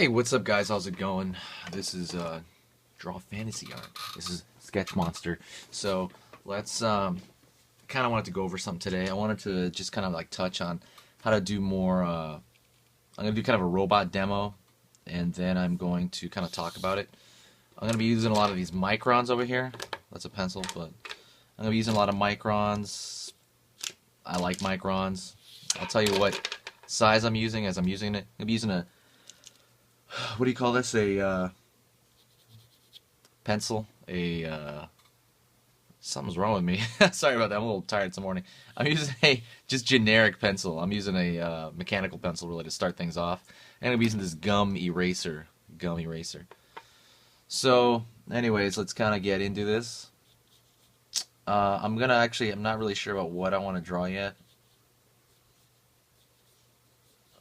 Hey, what's up, guys? How's it going? This is Draw Fantasy Art. This is Sketch Monster. So let's kind of wanted to go over something today. I wanted to just kind of like touch on how to do more. I'm gonna do kind of a robot demo, and then I'm going to kind of talk about it. I'm gonna be using a lot of these microns over here. That's a pencil, but I'm gonna be using a lot of microns. I like microns. I'll tell you what size I'm using as I'm using it. I'm gonna be using a, what do you call this? A pencil. Something's wrong with me. Sorry about that. I'm a little tired this morning. I'm using a just generic pencil. I'm using a mechanical pencil really to start things off. And I'm using this gum eraser. So, anyways, let's kind of get into this. I'm not really sure about what I want to draw yet.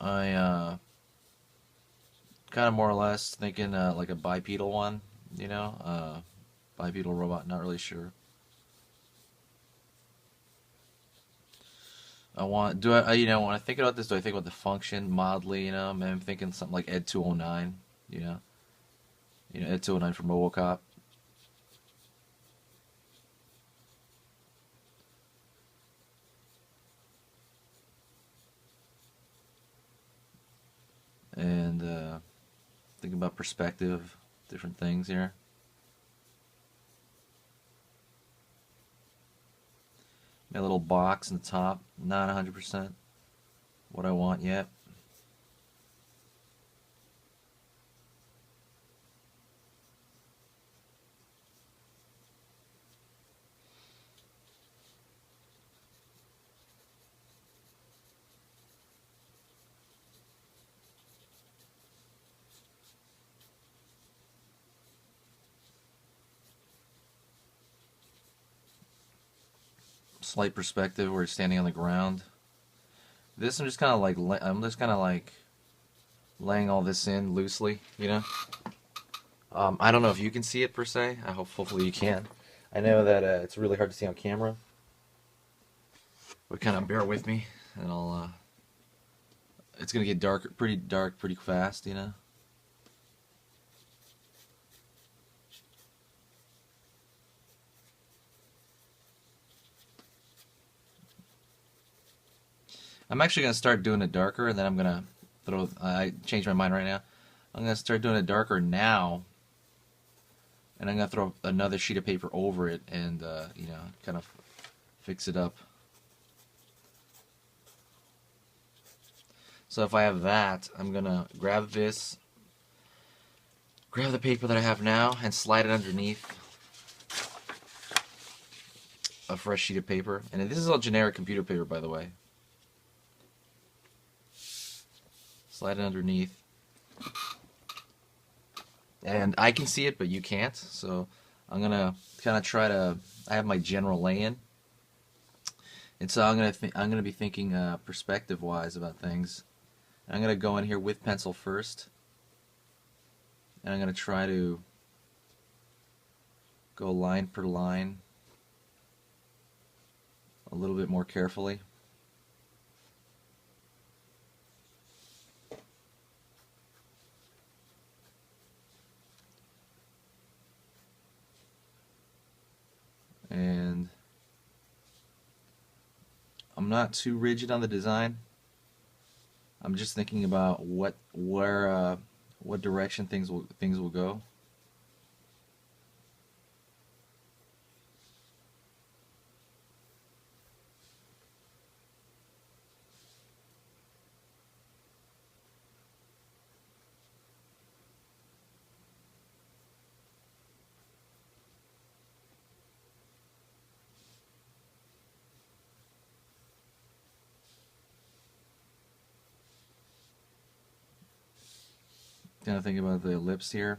I kind of more or less thinking like a bipedal one, bipedal robot. Not really sure. When I think about this, do I think about the function mildly? I'm thinking something like Ed 209. Ed 209 from RoboCop. And thinking about perspective, different things here. My little box in the top, not 100% what I want yet. Slight perspective where it's standing on the ground. This I'm just kind of like laying all this in loosely, I don't know if you can see it per se. Hopefully you can. I know that it's really hard to see on camera, but kind of bear with me, and it's gonna get pretty dark, pretty fast, I'm actually gonna start doing it darker, and then I'm gonna I changed my mind right now. I'm gonna start doing it darker now, and I'm gonna throw another sheet of paper over it, and kind of fix it up. So if I have that, I'm gonna grab the paper that I have now, and slide it underneath a fresh sheet of paper. And this is all generic computer paper, by the way. Slide it underneath. And I can see it, but you can't. So I'm gonna kind of try to. I have my general lay-in, and so I'm gonna be thinking perspective-wise about things. And I'm gonna go in here with pencil first, and I'm gonna try to go line per line a little bit more carefully. And I'm not too rigid on the design. I'm just thinking about what direction things will go. Kind of thinking about the ellipse here.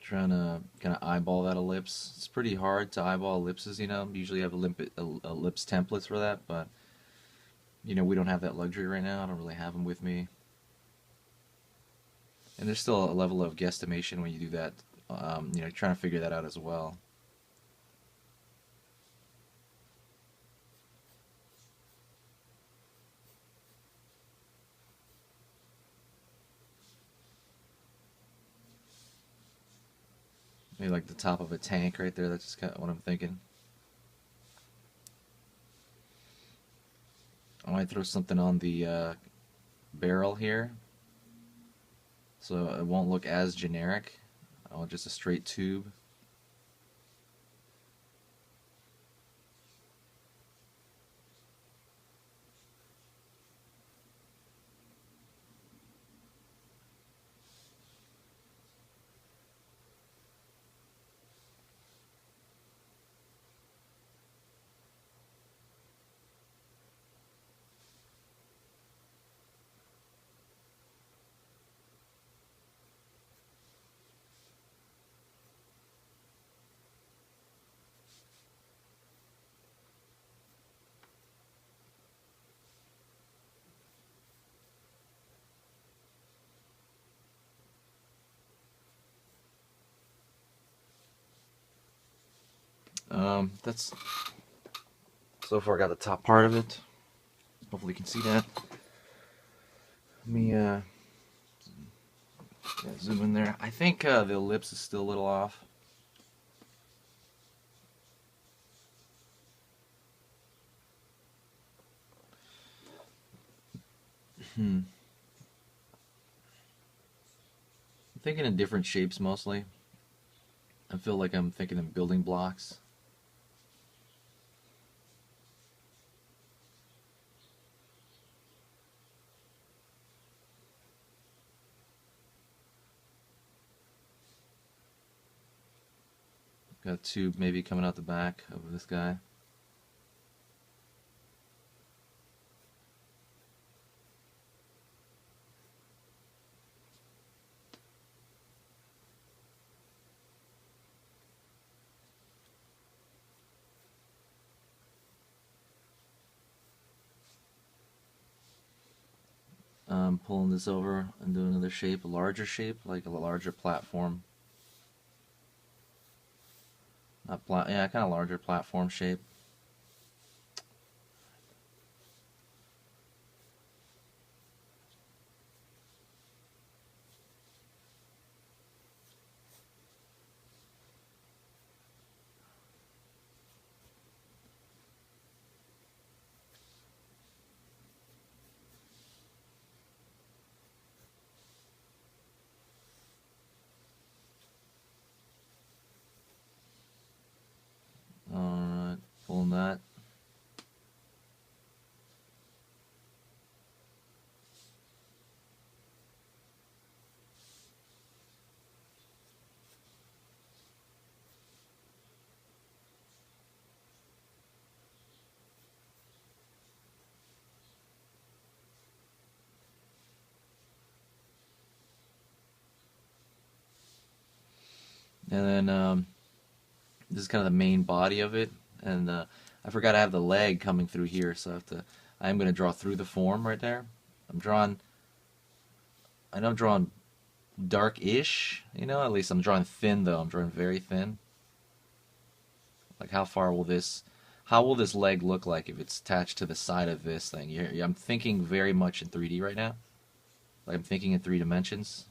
Trying to kind of eyeball that ellipse. It's pretty hard to eyeball ellipses, Usually have ellipse templates for that, but we don't have that luxury right now. I don't really have them with me. And there's still a level of guesstimation when you do that. Trying to figure that out as well. Maybe like the top of a tank right there. That's just kind of what I'm thinking. I might throw something on the barrel here, so it won't look as generic. I want just a straight tube. That's so far got the top part of it. Hopefully you can see that. Let me zoom in there. I think the ellipse is still a little off. I'm thinking in different shapes mostly. I feel like I'm thinking in building blocks. Got a tube maybe coming out the back of this guy. Pulling this over and doing another shape, a larger shape, like a larger platform. Not yeah, kind of larger platform shape. Alright, pulling that. And then this is kind of the main body of it. And I forgot I have the leg coming through here, so I'm going to draw through the form right there. I know I'm drawing dark-ish, at least I'm drawing thin though. I'm drawing very thin. Like how will this leg look like if it's attached to the side of this thing? I'm thinking very much in 3D right now. Like I'm thinking in 3 dimensions.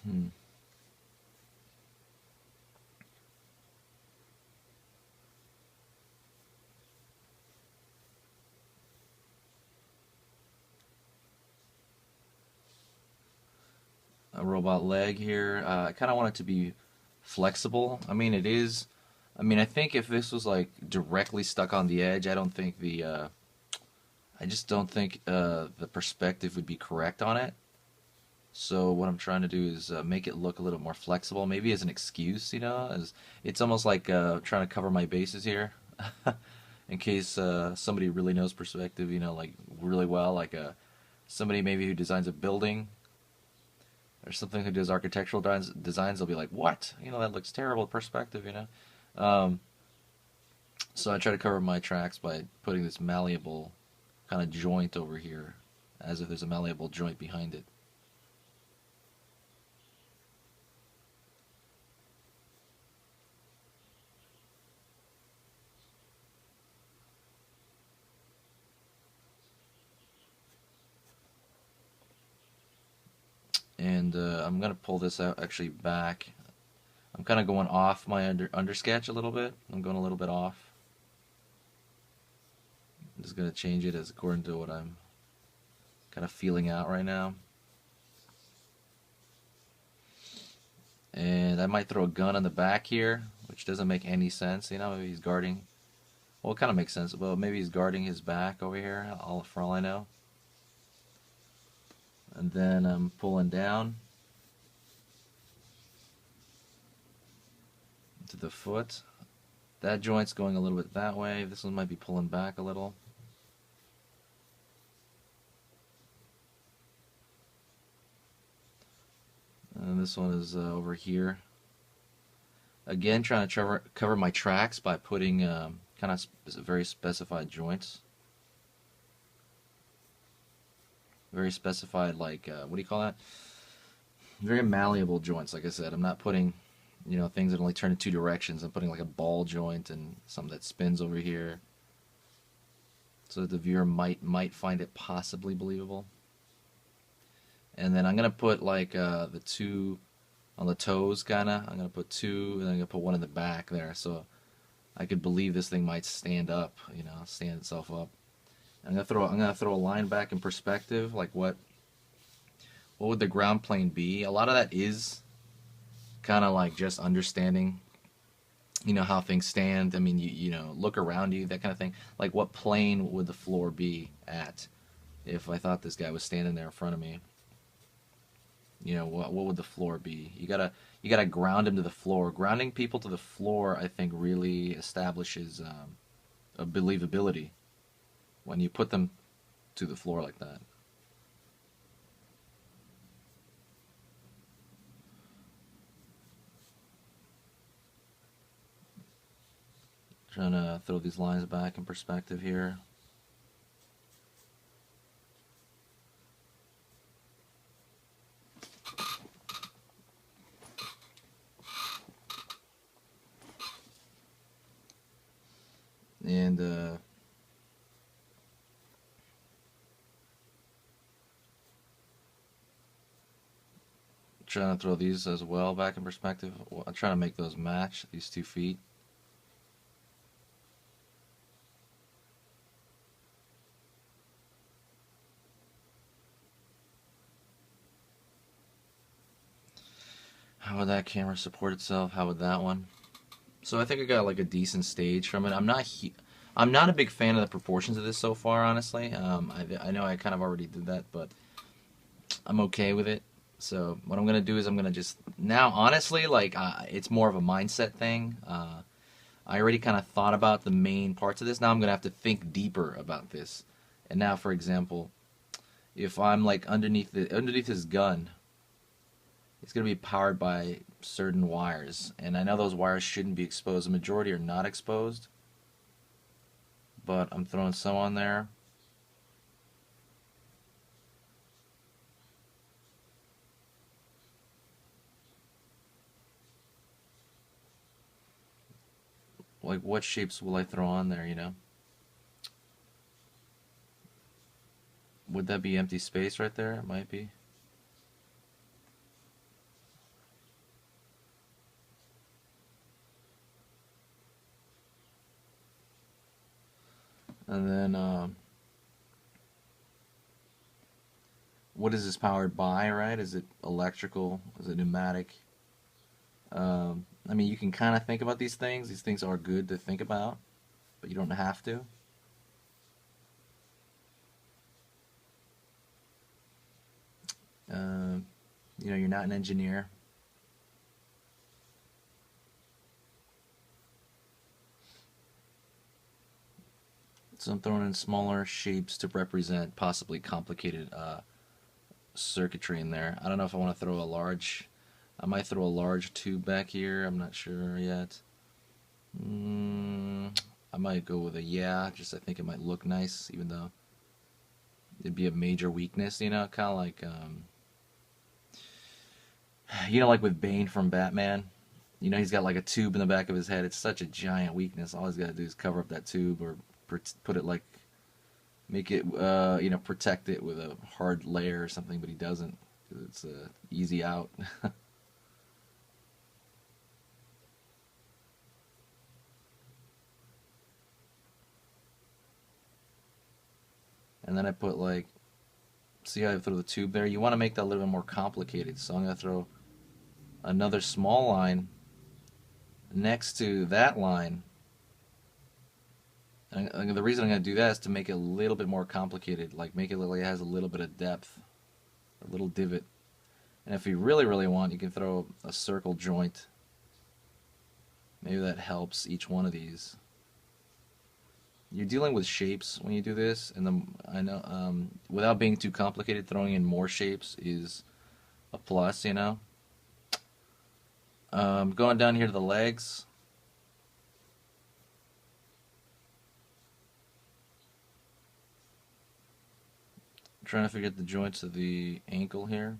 Hmm. A robot leg here. I kind of want it to be flexible. I mean, it is. I mean, I think if this was like directly stuck on the edge, I don't think I just don't think the perspective would be correct on it. So what I'm trying to do is make it look a little more flexible, maybe as an excuse, as it's almost like trying to cover my bases here, in case somebody really knows perspective, like really well, like somebody maybe who designs a building, or something who does architectural designs, they'll be like, "What? You know, that looks terrible perspective." You know. Um, so I try to cover my tracks by putting this malleable kind of joint over here, as if there's a malleable joint behind it. And I'm gonna pull this out actually back. I'm kind of going off my under sketch a little bit. I'm going a little bit off. I'm just gonna change it as according to what I'm kind of feeling out right now. And I might throw a gun on the back here, which doesn't make any sense. You know, maybe he's guarding. Well, it kind of makes sense. Well, maybe he's guarding his back over here, for all I know. And then I'm pulling down to the foot. That joint's going a little bit that way. This one might be pulling back a little. And this one is over here. Again, trying to cover my tracks by putting kind of very specified joints. Very specified, like, what do you call that? Very malleable joints, like I said. I'm not putting, you know, things that only turn in two directions. I'm putting like a ball joint and something that spins over here, so that the viewer might find it possibly believable. And then I'm gonna put like the two on the toes, kinda. I'm gonna put two, and then I'm gonna put one in the back there, so I could believe this thing might stand up, you know, stand itself up. I'm gonna throw a line back in perspective, like what would the ground plane be? A lot of that is kind of like just understanding, you know, how things stand. I mean, you know, look around you, that kind of thing. Like, what plane would the floor be at if I thought this guy was standing there in front of me? You know, what would the floor be? You gotta ground him to the floor. Grounding people to the floor, I think, really establishes a believability when you put them to the floor like that. Trying to throw these lines back in perspective here. And trying to throw these as well back in perspective. I'm trying to make those match, these 2 feet. How would that camera support itself? How would that one? So I think I got like a decent stage from it. I'm not a big fan of the proportions of this so far, honestly. I know I kind of already did that, but I'm okay with it. So what I'm gonna do is I'm gonna just now, honestly, like it's more of a mindset thing. I already kind of thought about the main parts of this. Now I'm gonna have to think deeper about this. And now, for example, if I'm like underneath this gun, it's going to be powered by certain wires, and I know those wires shouldn't be exposed. The majority are not exposed, but I'm throwing some on there. Like, what shapes will I throw on there, you know? Would that be empty space right there? It might be. And then, what is this powered by, right? Is it electrical? Is it pneumatic? I mean, you can kind of think about these things. These things are good to think about, but you don't have to. Uh, you know, you're not an engineer. So I'm throwing in smaller shapes to represent possibly complicated circuitry in there. I don't know if I want to throw a large. I might throw a large tube back here. I'm not sure yet. I might go with a yeah. Just I think it might look nice, even though it'd be a major weakness. You know, kind of like like with Bane from Batman. You know, he's got like a tube in the back of his head. It's such a giant weakness. All he's got to do is cover up that tube or put it like, make it, protect it with a hard layer or something, but he doesn't. It's easy out. And then I put like, see how I throw the tube there? You want to make that a little bit more complicated. So I'm going to throw another small line next to that line. And the reason I'm going to do that is to make it a little bit more complicated, like make it look like it has a little bit of depth, a little divot. And if you really, really want, you can throw a circle joint. Maybe that helps each one of these. You're dealing with shapes when you do this, and I know without being too complicated, throwing in more shapes is a plus, you know. Going down here to the legs. I'm trying to figure out the joints of the ankle here.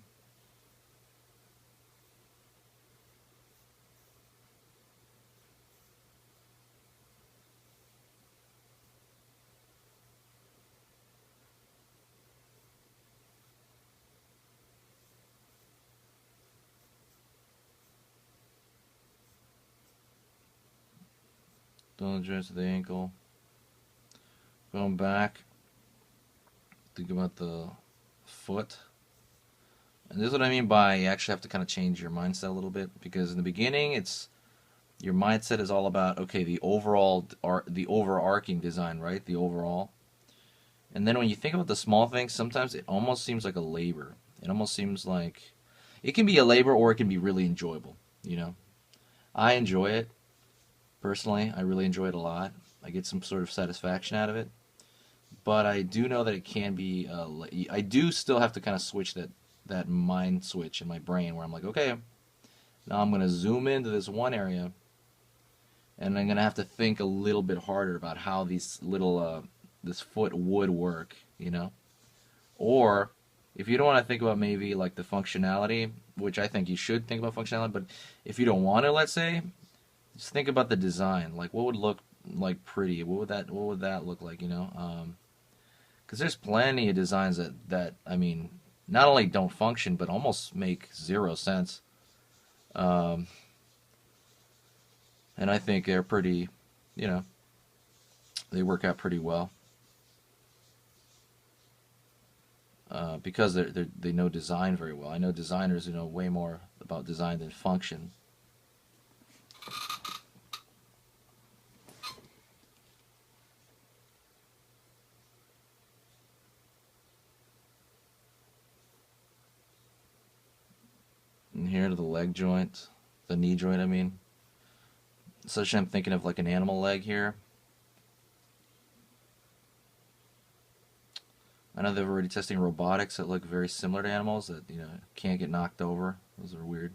Doing the joints of the ankle. Going back. Think about the foot. And this is what I mean by you actually have to kind of change your mindset a little bit, because in the beginning your mindset is all about, okay, the overarching design, right? The overall. And then when you think about the small things, sometimes it almost seems like a labor. It almost seems like it can be a labor or it can be really enjoyable, you know. I enjoy it. Personally, I really enjoy it a lot. I get some sort of satisfaction out of it. But I do know that it can be, I do still have to kind of switch that mind switch in my brain where I'm like, okay, now I'm going to zoom into this one area and I'm going to have to think a little bit harder about how these little, this foot would work, you know? Or if you don't want to think about maybe like the functionality, which I think you should think about functionality, but if you don't want to, let's say, just think about the design. Like, what would look like pretty? What would that look like? You know, because there's plenty of designs that I mean, not only don't function but almost make zero sense. And I think they're pretty, you know, they work out pretty well. Because they know design very well. I know designers who know way more about design than function. And here to the leg joint, the knee joint, I mean. Such I'm thinking of like an animal leg here. I know they're already testing robotics that look very similar to animals that, you know, can't get knocked over. Those are weird.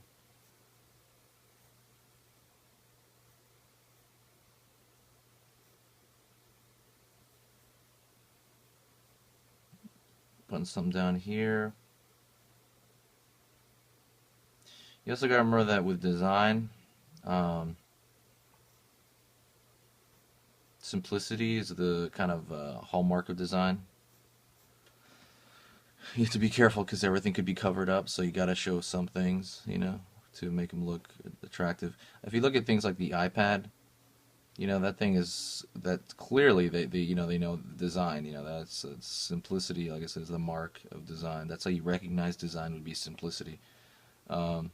Putting something down here. You also got to remember that with design, simplicity is the kind of hallmark of design. You have to be careful because everything could be covered up, so you got to show some things, you know, to make them look attractive. If you look at things like the iPad, you know, that thing is, that clearly they know design, you know, that's simplicity, like I said, is the mark of design. That's how you recognize design, would be simplicity. I'm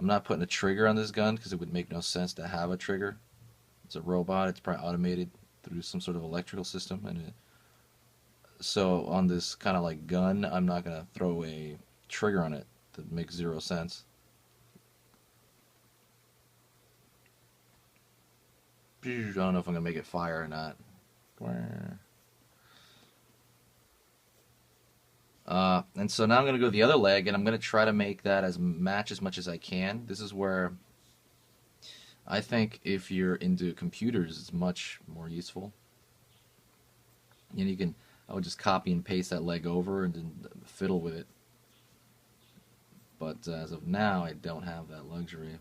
not putting a trigger on this gun because it would make no sense to have a trigger. It's a robot, it's probably automated through some sort of electrical system, and so on this kind of like gun, I'm not going to throw a trigger on it. That makes zero sense. I don't know if I'm going to make it fire or not. And so now I'm going to go to the other leg, and I'm going to try to make that match as much as I can. This is where I think if you're into computers, it's much more useful. And I would just copy and paste that leg over and then fiddle with it. But as of now, I don't have that luxury.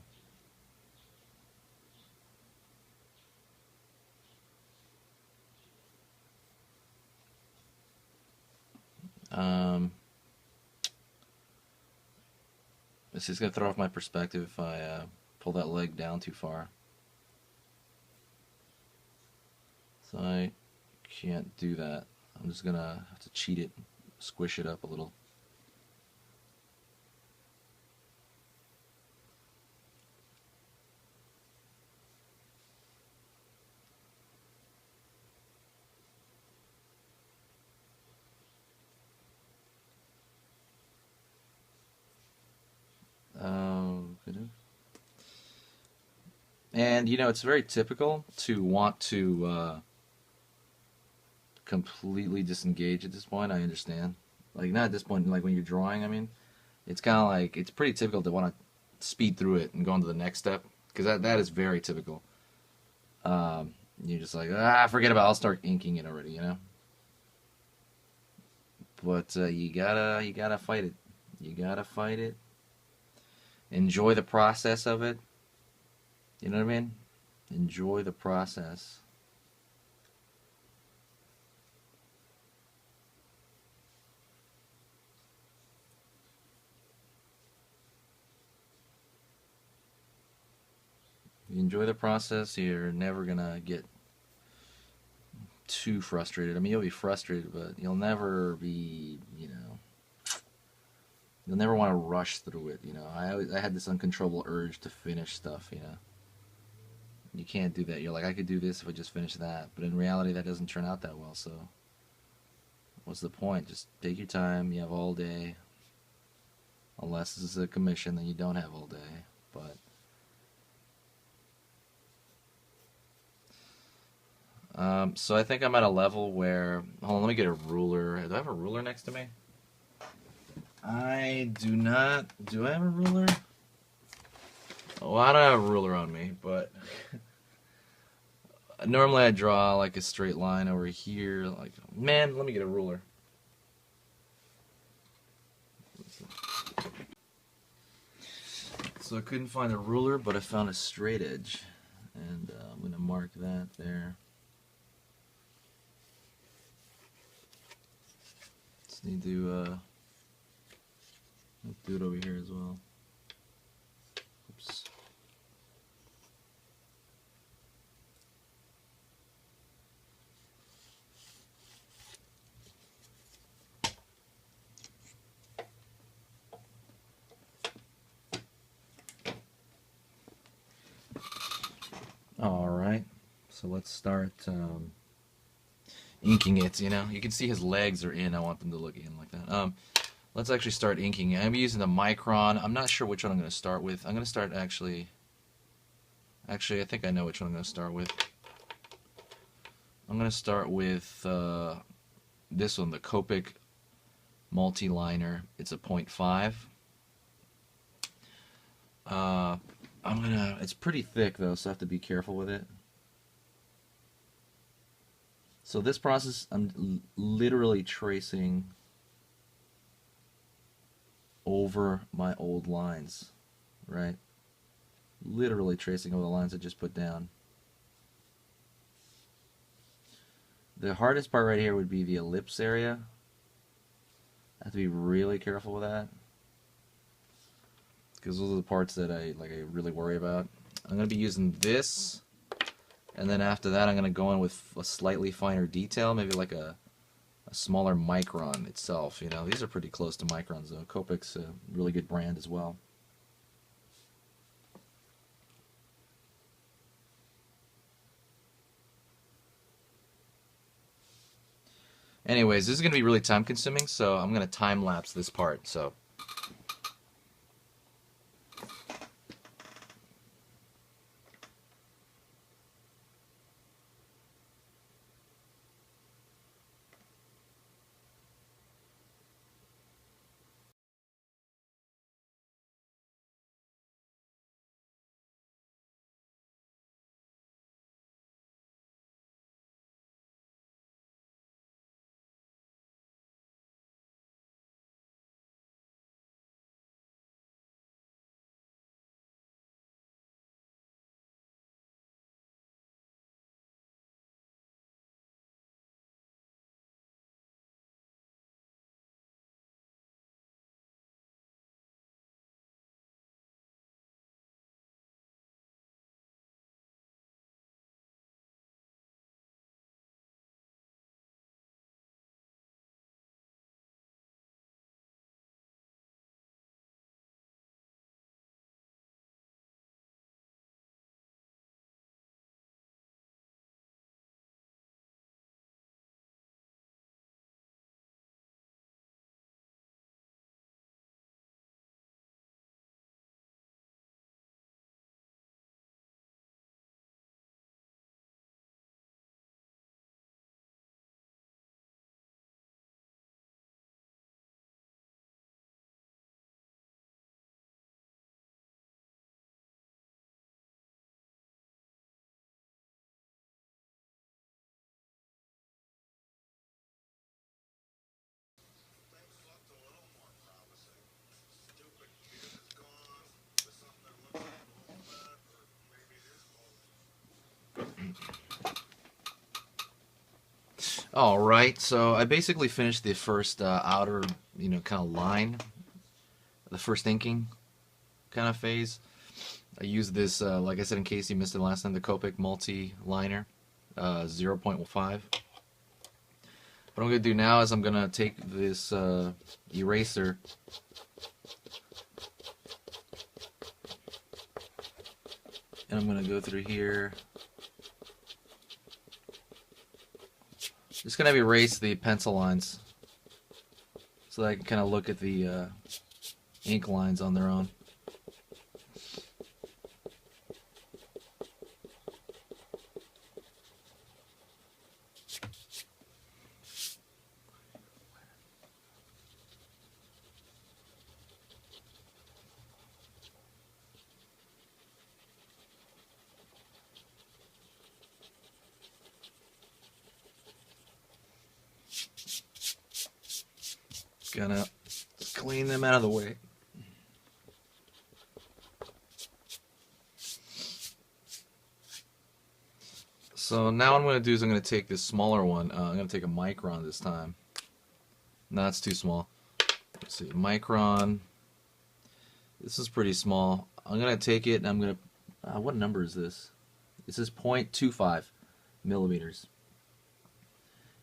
This is going to throw off my perspective if I pull that leg down too far. So I can't do that. I'm just going to have to cheat it, squish it up a little. And it's very typical to want to completely disengage at this point. I understand. Like, not at this point, like when you're drawing, I mean, it's kind of like, it's pretty typical to want to speed through it and go on to the next step, because that is very typical. You're just like, forget about it, I'll start inking it already, you know? But you gotta fight it. You gotta fight it. Enjoy the process of it. You know what I mean? Enjoy the process. If you enjoy the process, you're never gonna get too frustrated. I mean, you'll be frustrated, but you'll never be, you'll never want to rush through it. I had this uncontrollable urge to finish stuff. You can't do that. You're like, I could do this if I just finished that, but in reality, that doesn't turn out that well. So, what's the point? Just take your time. You have all day. Unless this is a commission, then you don't have all day. But so I think I'm at a level where, hold on, let me get a ruler. Do I have a ruler next to me? I do not. Do I have a ruler? Oh, I don't have a ruler on me, but normally I draw like a straight line over here. Like, man, let me get a ruler. So I couldn't find a ruler, but I found a straight edge, and I'm going to mark that there. Just need to do it over here as well. Oops. Alright, so let's start inking it. You can see his legs are in. I want them to look in like that. Let's actually start inking. I'm using the Micron. I'm not sure which one I'm going to start with. I'm going to start actually, I think I know which one I'm going to start with. I'm going to start with this one, the Copic multi-liner. It's a 0.5. It's pretty thick though, so I have to be careful with it. So this process, I'm literally tracing over my old lines, right? Literally tracing over the lines I just put down. The hardest part right here would be the ellipse area. I have to be really careful with that, because those are the parts that I really worry about. I'm going to be using this, and then after that I'm going to go in with a slightly finer detail, maybe like a smaller micron itself. These are pretty close to microns though. Copic's a really good brand as well. Anyways, this is going to be really time consuming, so I'm going to time lapse this part. So All right, so I basically finished the first outer, kind of line, the first inking kind of phase. I used this, like I said, in case you missed it last time, the Copic multi-liner, 0.5. What I'm going to do now is I'm going to take this eraser and I'm going to go through here. Just going to erase the pencil lines so that I can kind of look at the ink lines on their own. Gonna clean them out of the way. So now what I'm going to do is I'm going to take this smaller one. I'm going to take a micron this time. No, that's too small. Let's see, micron. This is pretty small. I'm going to take it and I'm going to... what number is this? This is 0.25 millimeters.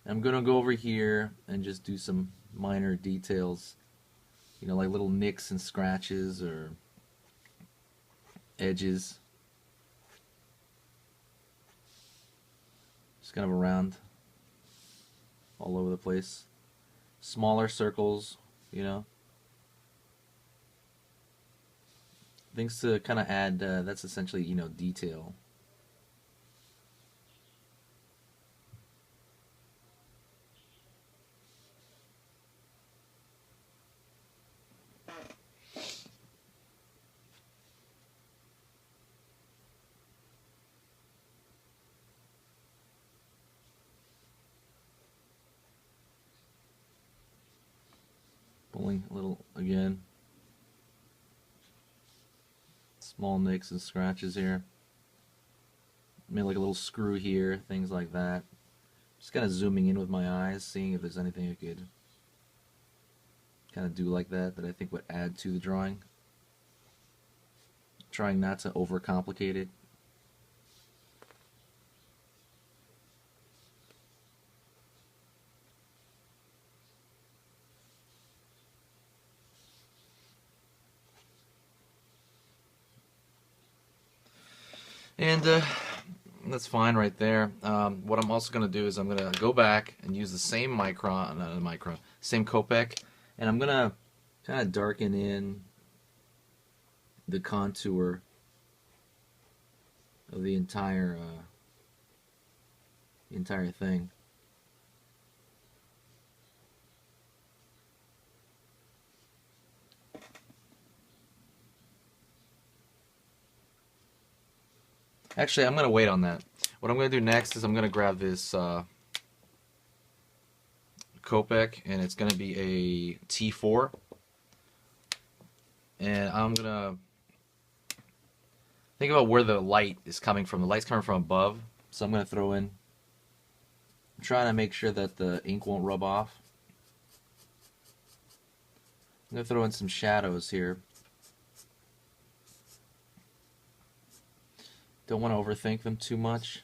I'm going to go over here and just do some minor details, like little nicks and scratches or edges. Just kind of around all over the place. Smaller circles, things to kind of add, that's essentially, detail. Pulling a little again. Small nicks and scratches here. Maybe like a little screw here, things like that. Just kind of zooming in with my eyes, seeing if there's anything I could kind of do like that I think would add to the drawing. Trying not to overcomplicate it. And that's fine right there. What I'm also going to do is I'm going to go back and use the same same Copic, and I'm going to kind of darken in the contour of the entire thing. Actually, I'm going to wait on that. What I'm going to do next is I'm going to grab this Copic, and it's going to be a T4. And I'm going to think about where the light is coming from. The light's coming from above, so I'm going to throw in, I'm trying to make sure that the ink won't rub off. I'm going to throw in some shadows here. Don't want to overthink them too much.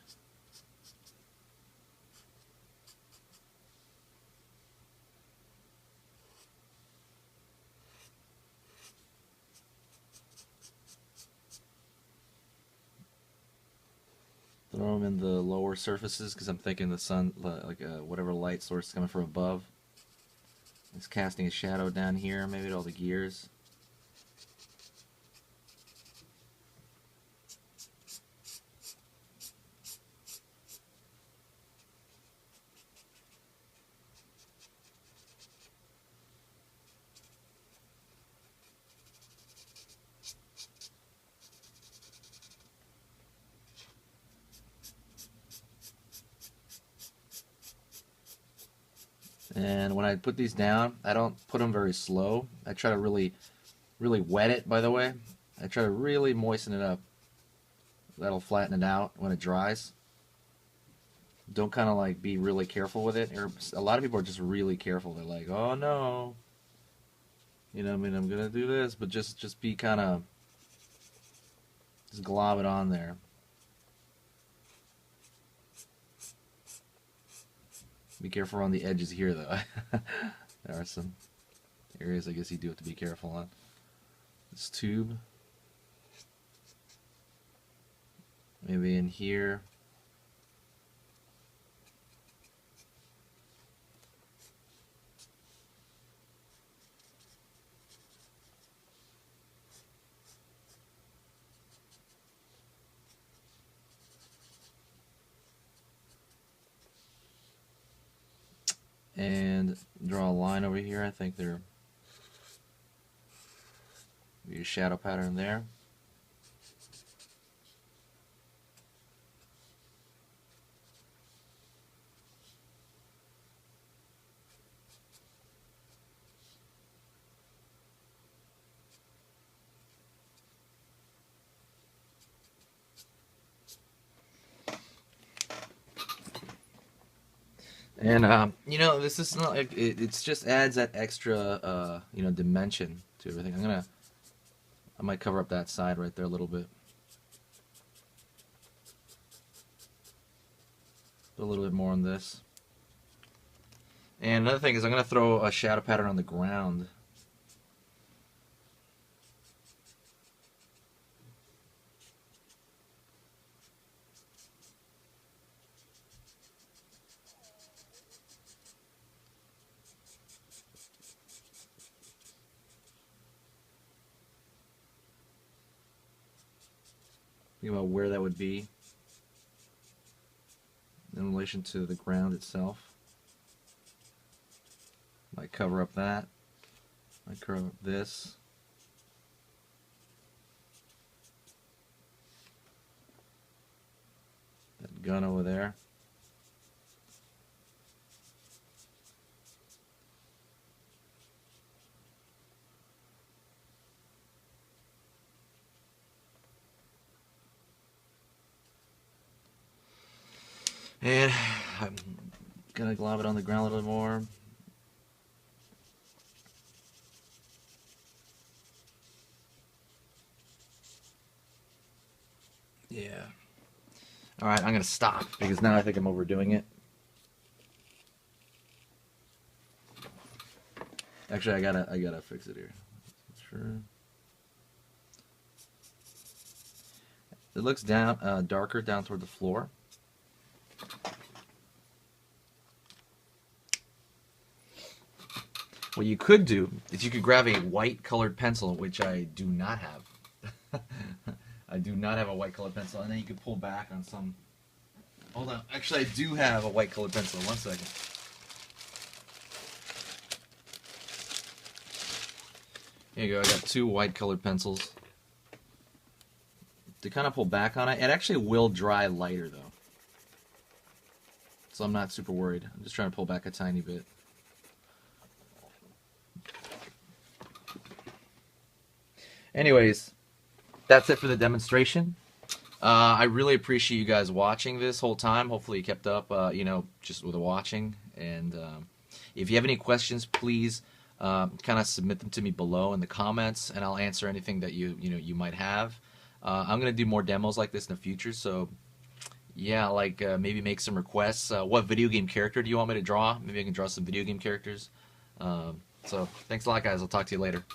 Throw them in the lower surfaces because I'm thinking the sun, like whatever light source is coming from above, is casting a shadow down here, maybe at all the gears. And when I put these down, I don't put them very slow. I try to really wet it, by the way. I try to really moisten it up. That'll flatten it out when it dries. don't kind of like be really careful with it. Or a lot of people are just really careful. They're like, oh no, you know, I mean, I'm gonna do this, but just be kind of just glob it on there. Be careful around the edges here, though. There are some areas I guess you do have to be careful on. This tube, maybe in here. And draw a line over here. I think there be a shadow pattern there. And you know, this is not. It's just adds that extra, you know, dimension to everything. I might cover up that side right there a little bit. Put a little bit more on this. And another thing is, I'm gonna throw a shadow pattern on the ground. Think about where that would be in relation to the ground itself. Might cover up that. Might cover up this. That gun over there. And I'm gonna glob it on the ground a little bit more. Yeah. Alright, I'm gonna stop because now I think I'm overdoing it. Actually, I gotta fix it here. Sure. It looks down darker down toward the floor. What you could do is you could grab a white colored pencil, which I do not have. I do not have a white colored pencil, and then you could pull back on some. Hold on, actually I do have a white colored pencil. 1 second. Here you go, I got 2 white colored pencils. To kind of pull back on it, it actually will dry lighter though. So I'm not super worried. I'm just trying to pull back a tiny bit. Anyways, that's it for the demonstration. I really appreciate you guys watching this whole time. Hopefully you kept up, you know, just with the watching. And if you have any questions, please kind of submit them to me below in the comments, and I'll answer anything that you might have. I'm gonna do more demos like this in the future, so yeah, like maybe make some requests. What video game character do you want me to draw? Maybe I can draw some video game characters. So thanks a lot, guys. I'll talk to you later.